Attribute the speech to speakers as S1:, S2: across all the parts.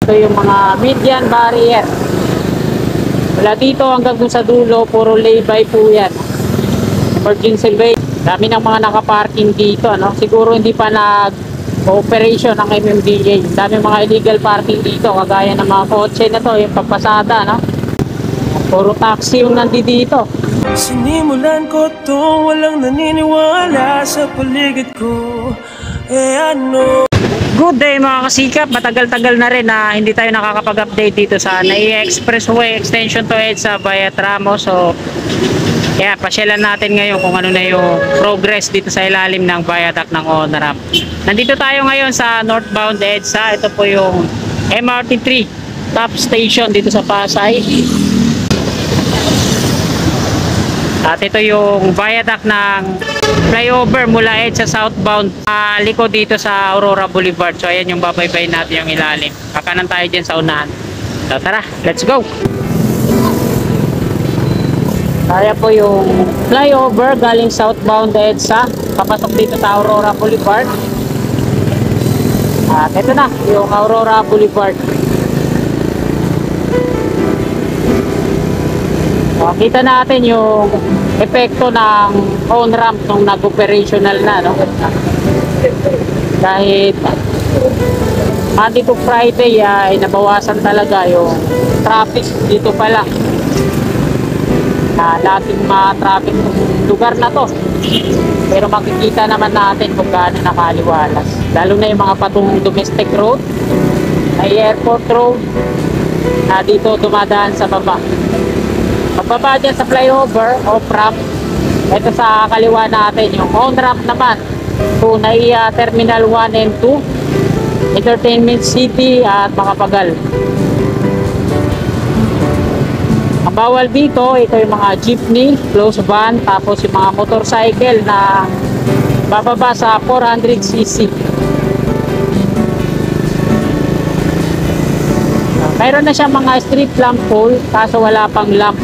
S1: Ito yung mga median barrier. Wala dito hanggang dun sa dulo, puro lay-by po yan. Emergency lane. Dami ng mga nakaparking dito, no? Siguro hindi pa nag-operation ng MMDA. Dami mga illegal parking dito, kagaya ng mga kotse na to, yung papasada, no? Puro taxi yung nandito.
S2: Sinimulan ko to, walang naniniwala sa paligid ko. Ano?
S1: Good day mga kasikap, matagal-tagal na rin na hindi tayo nakakapag-update dito sa NAIA Expressway Extension to EDSA via Tramo. So, pasyalan natin ngayon kung ano na yung progress dito sa ilalim ng viaduct ng on-ramp. Nandito tayo ngayon sa northbound EDSA. Ito po yung MRT3 top station dito sa Pasay. At ito yung viaduct ng flyover mula EDSA southbound, likod dito sa Aurora Boulevard. So ayan yung babaybayin natin yung ilalim. Kakanan tayo dyan sa unahan. So tara, let's go! Kaya po yung flyover galing southbound EDSA, papasok dito sa Aurora Boulevard. At ito na yung Aurora Boulevard. So, kita natin yung epekto ng on-ramp nung nag-operational na, no? Kahit Monday to Friday ay nabawasan talaga yung traffic dito pala. Dating ma-traffic ng lugar na to, pero makikita naman natin kung gaano nakaliwalas, lalo na yung mga patungong domestic road, ay airport road na dito dumadaan sa baba. Pagbaba dyan sa flyover off-ramp, ito sa kaliwa natin yung on-ramp naman to NAIA Terminal 1 and 2, Entertainment City at Makapagal. Ang bawal dito, ito yung mga jeepney, close van, tapos yung mga motorcycle na bababa sa 400cc. Mayroon na siya mga street lamp pole, kaso wala pang lamp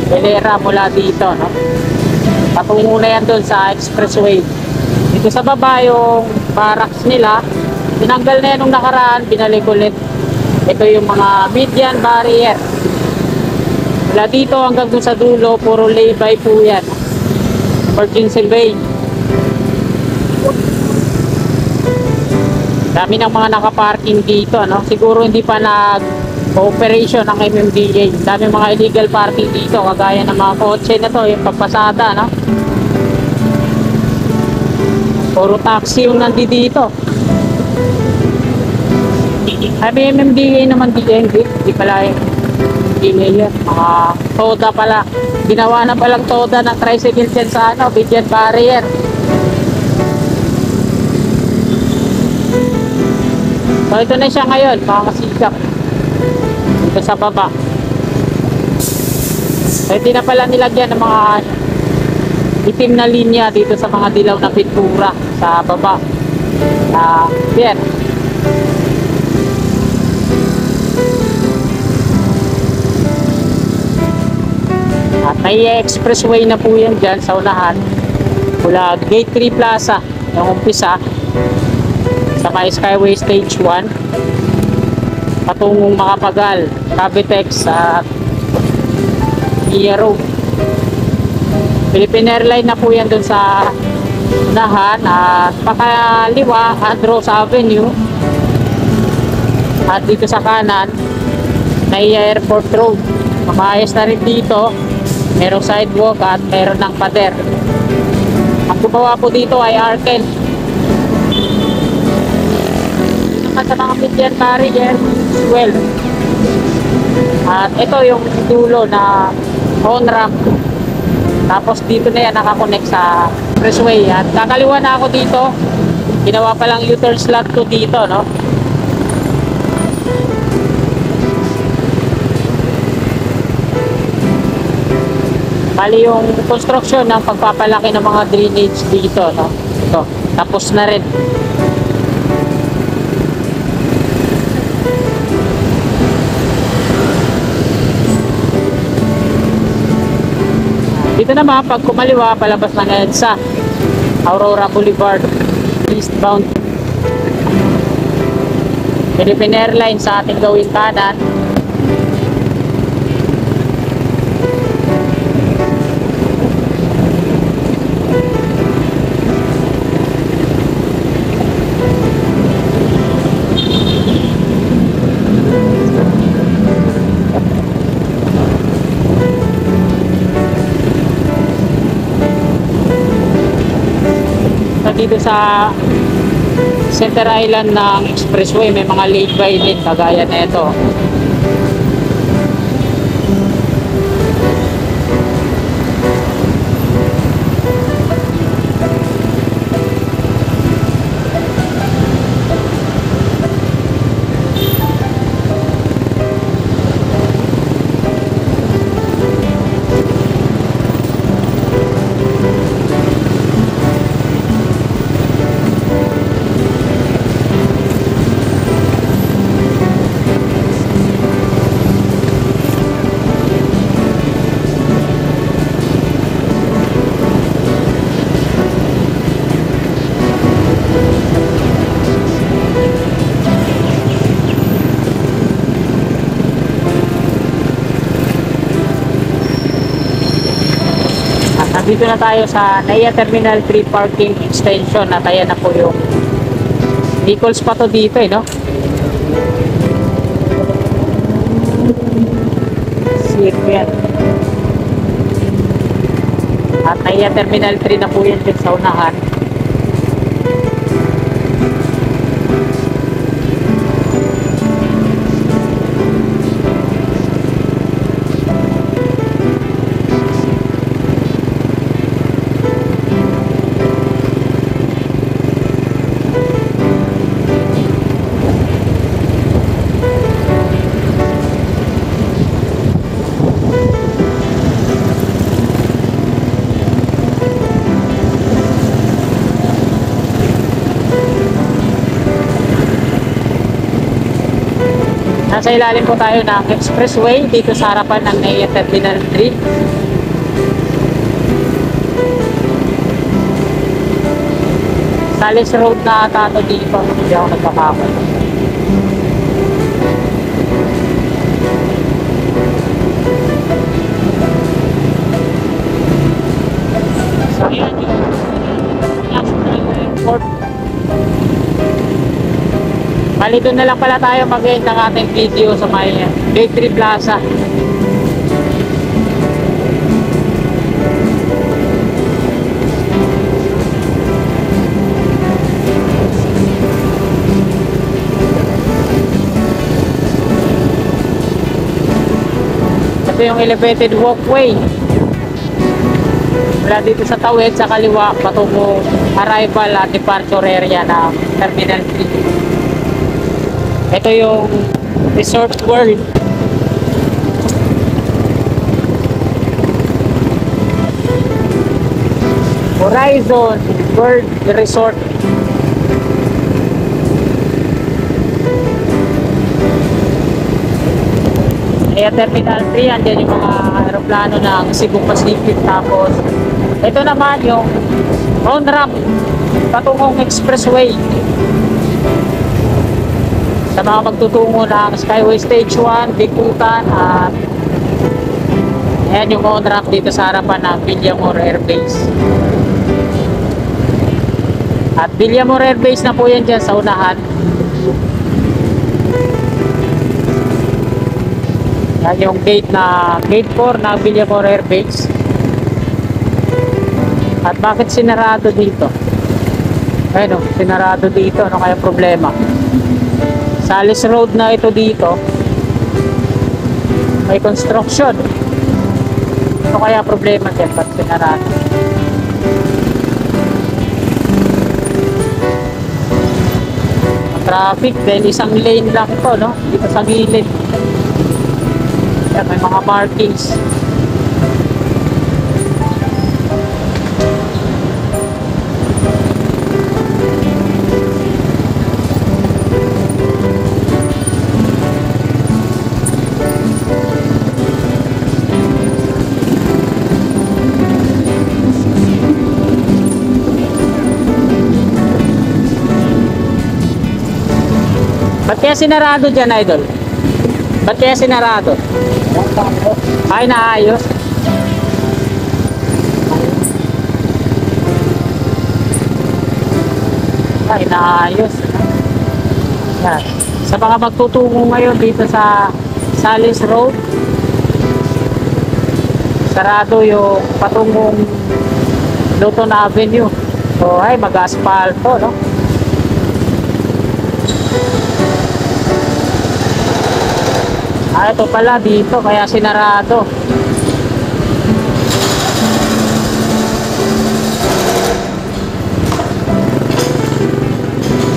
S1: belera mula dito, no? Patungo na yan doon sa expressway. Dito sa baba yung barracks nila, tinanggal na yan nung nakaraan, binalik ulit. Ito yung mga median barrier. Wala dito hanggang dun sa dulo, puro lay-by po yan. Emergency lane. Dami ng mga nakaparking dito, no? Siguro hindi pa nag-operation ng MMDA. Dami mga illegal parking dito, kagaya ng mga kotse na to, yung papasada, no? Puro taxi yung nandito. Sabi MMDA naman dito, hindi pala yung MMDA yan. Mga toda pala. Ginawa na palang toda ng tricycle dyan sa median barrier. So ito na siya ngayon, mga kasikap. Ito sa baba. So hindi na pala nilagyan ng mga itim na linya dito sa mga dilaw na pintura sa baba. Yan. At NAIA Expressway na po yan dyan sa unahan. Mula Gate 3 Plaza, yung umpisa, sa may Skyway Stage 1 patungong Makapagal, Cavitex at Road. Philippine Airlines na po yan dun sa unahan, at pakaliwa Andros Avenue, at dito sa kanan NAIA Airport Road. Mamayos na rin dito, merong sidewalk at meron ng pader. Ang gumawa po dito ay Arken. Sa mga median barrier as well. At ito yung dulo na on-ramp. Tapos dito na yan nakakonect sa expressway. At kakaliwa na ako dito. Ginawa pa lang U-turn slot to dito, no? Bali yung construction ng pagpapalaki ng mga drainage dito, no? Ito, tapos na rin. Dito naman, pag kumaliwa, palabas ng EDSA, Aurora Boulevard, eastbound. Philippine Airlines sa ating gawing kanan. Dito sa Center Island ng expressway may mga lay-by din kagaya nito. Dito na tayo sa NAIA Terminal 3 Parking Extension at ayan na po yung vehicles pa to dito no? Yan. At NAIA Terminal 3 na po yan din sa unahan. Nasa ilalim po tayo ng expressway dito sa harapan ng NAIA Terminal 3. Salis Road na tato dito, hindi ako nagkakapal. So yan yung National Airport. Bali doon na lang pala tayo mag-end ng ating video sa may Gate 3 Plaza. Ito yung elevated walkway. Mula dito sa tawid sa kaliwa patungo arrival at departure area ng Terminal 3. Ito yung Resort World. Horizon World Resort. Kaya Terminal 3, andyan yung mga aeroplano ng Cebu Pacific. Tapos ito naman yung on-ramp patungong expressway. Sa mga magtutungo ng Skyway Stage 1, Bikutan at ayan yung on-ramp dito sa harapan ng Villamor Air Base. At Villamor Air Base na po yan dyan sa unahan. Yan yung gate 4 na Villamor Air Base. At bakit sinarado dito? Ayun, sinarado dito. Ano kaya problema? Salis Road na ito dito. May construction. Ano kaya problema dyan? Ba't sinarado? Traffic dahil isang lane lang ito, no? Dito sa gilid. Yan, may mga markings. Ba't kaya sinarado dyan, idol? Ba't kaya sinarado? Ay, naayos. Ay, naayos. Yan. Sa mga magtutungo ngayon dito sa Salis Road, sarado yung patungong Luton Avenue. So, ay, mag-asphalto, no? Ah, ito pala dito, kaya sinarado.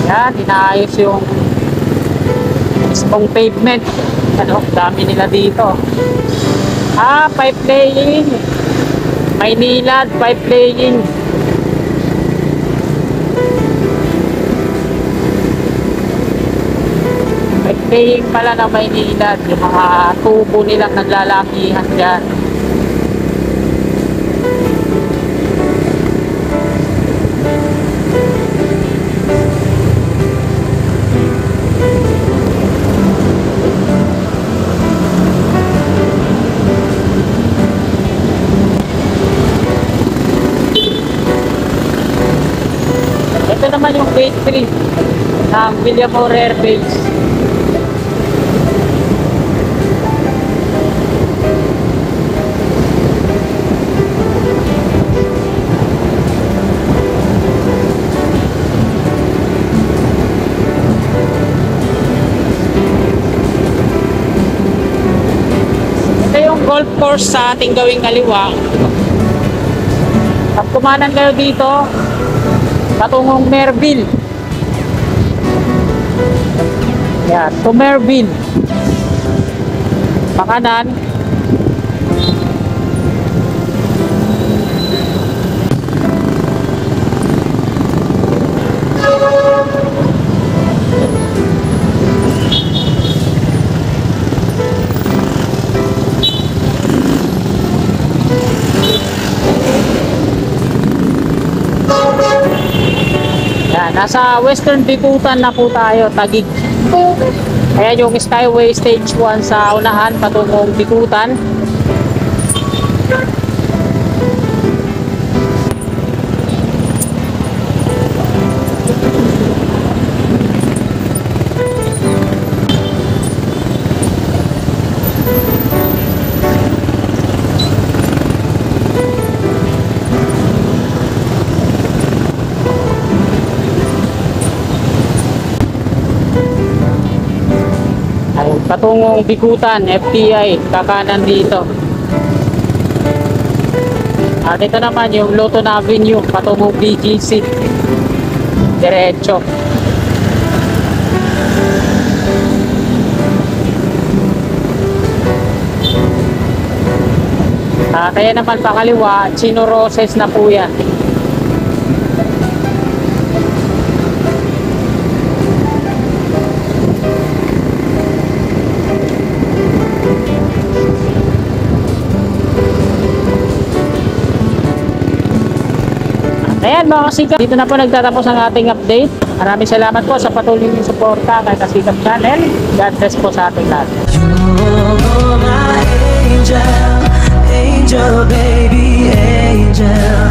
S1: Yan, inaayos yung mismong pavement. Ano, dami nila dito. Ah, pipe laying. Maynilad, pipe laying. Pipe laying pala na Maynilad. Yung mga tubo nilang naglalakihan dyan. Ito naman yung gate 3 ng Villamor Air Base. Ito yung golf course sa ating gawing kaliwa. At kumanan kayo dito patungong Merville. Yan, to Merville. Pakanan. Nasa Western Bicutan na po tayo, Taguig. Ayan yung Skyway Stage 1 sa unahan, patungong Bicutan. Patungong Bicutan, FTI, kakanan dito. At ito naman yung Luton Avenue, patungong BGC. Diretso. Kaya naman pakaliwa, Chino Roses na po yan. Ayan mga kasikap, dito na po nagtatapos ang ating update. Maraming salamat po sa patuloy niyong suporta kay Kasikap Channel. God bless po sa ating lahat.
S2: You're my angel, angel baby, angel.